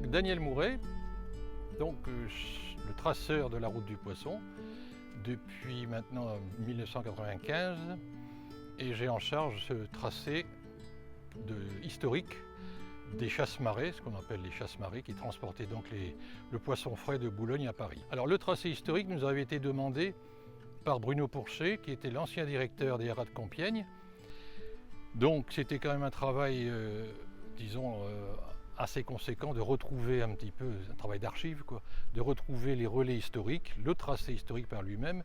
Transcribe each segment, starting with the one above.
Daniel Mouret, donc le traceur de la route du poisson depuis maintenant 1995, et j'ai en charge ce tracé historique des chasse-marées, ce qu'on appelle les chasse-marées, qui transportaient donc le poisson frais de Boulogne à Paris. Alors le tracé historique nous avait été demandé par Bruno Pourchet, qui était l'ancien directeur des haras de Compiègne. Donc c'était quand même un travail, disons, assez conséquent de retrouver un petit peu, un travail d'archive, quoi, de retrouver les relais historiques, le tracé historique par lui-même.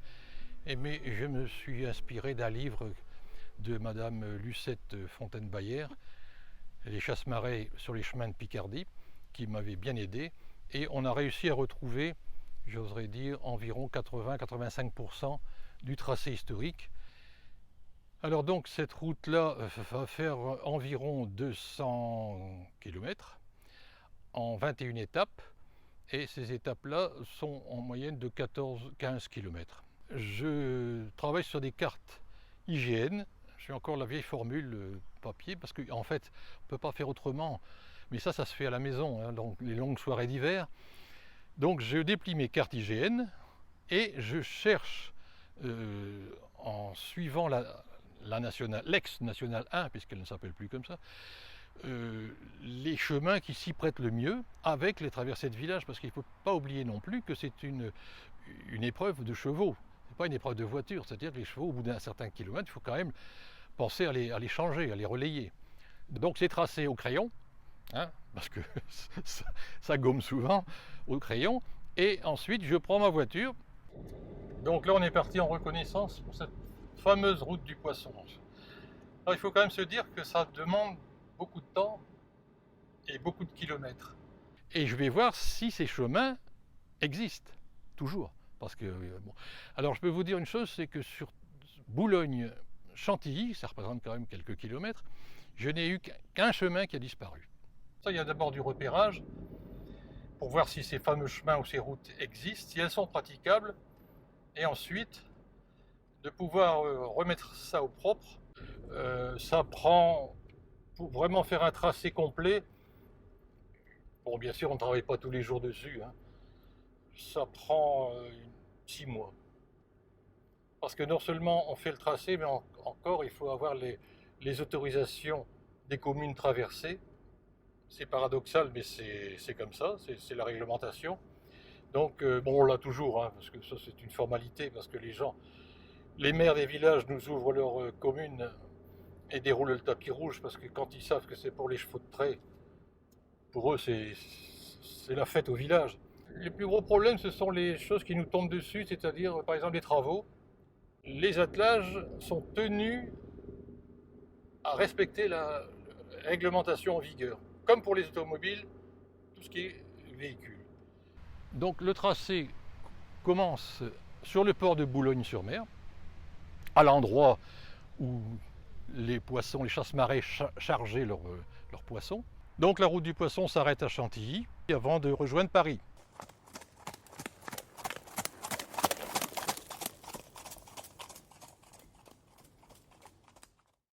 Mais je me suis inspiré d'un livre de Madame Lucette Fontaine-Bayer, Les chasse-marées sur les chemins de Picardie, qui m'avait bien aidé. Et on a réussi à retrouver, j'oserais dire, environ 80-85% du tracé historique. Alors donc cette route-là va faire environ 200 km en 21 étapes, et ces étapes-là sont en moyenne de 14-15 km. Je travaille sur des cartes IGN, je suis encore la vieille formule papier, parce qu'en fait on ne peut pas faire autrement, mais ça se fait à la maison, hein, donc les longues soirées d'hiver. Donc je déplie mes cartes IGN et je cherche en suivant l'ex-nationale 1, puisqu'elle ne s'appelle plus comme ça, les chemins qui s'y prêtent le mieux avec les traversées de village, parce qu'il ne faut pas oublier non plus que c'est une épreuve de chevaux, c'est pas une épreuve de voiture, c'est-à-dire que les chevaux, au bout d'un certain kilomètre, il faut quand même penser à les changer, à les relayer. Donc c'est tracé au crayon, hein, parce que ça gomme souvent au crayon, et ensuite je prends ma voiture. Donc là on est parti en reconnaissance pour cette fameuse route du poisson. Alors il faut quand même se dire que ça demande beaucoup de temps et beaucoup de kilomètres. Et je vais voir si ces chemins existent toujours. Parce que, bon. Alors je peux vous dire une chose, c'est que sur Boulogne-Chantilly, ça représente quand même quelques kilomètres, je n'ai eu qu'un chemin qui a disparu. Ça, il y a d'abord du repérage pour voir si ces fameux chemins ou ces routes existent, si elles sont praticables, et ensuite de pouvoir remettre ça au propre. Ça prend, pour vraiment faire un tracé complet, bon bien sûr on ne travaille pas tous les jours dessus, hein, ça prend 6 mois. Parce que non seulement on fait le tracé, mais encore il faut avoir les autorisations des communes traversées. C'est paradoxal, mais c'est comme ça, c'est la réglementation. Donc bon, on l'a toujours, hein, parce que ça c'est une formalité, parce que les maires des villages nous ouvrent leur commune et déroulent le tapis rouge, parce que quand ils savent que c'est pour les chevaux de trait, pour eux c'est la fête au village. Les plus gros problèmes, ce sont les choses qui nous tombent dessus, c'est-à-dire par exemple les travaux. Les attelages sont tenus à respecter la réglementation en vigueur, comme pour les automobiles, tout ce qui est véhicule. Donc le tracé commence sur le port de Boulogne-sur-Mer, à l'endroit où les poissons, les chasse-marées chargeaient leurs poissons. Donc la route du poisson s'arrête à Chantilly avant de rejoindre Paris.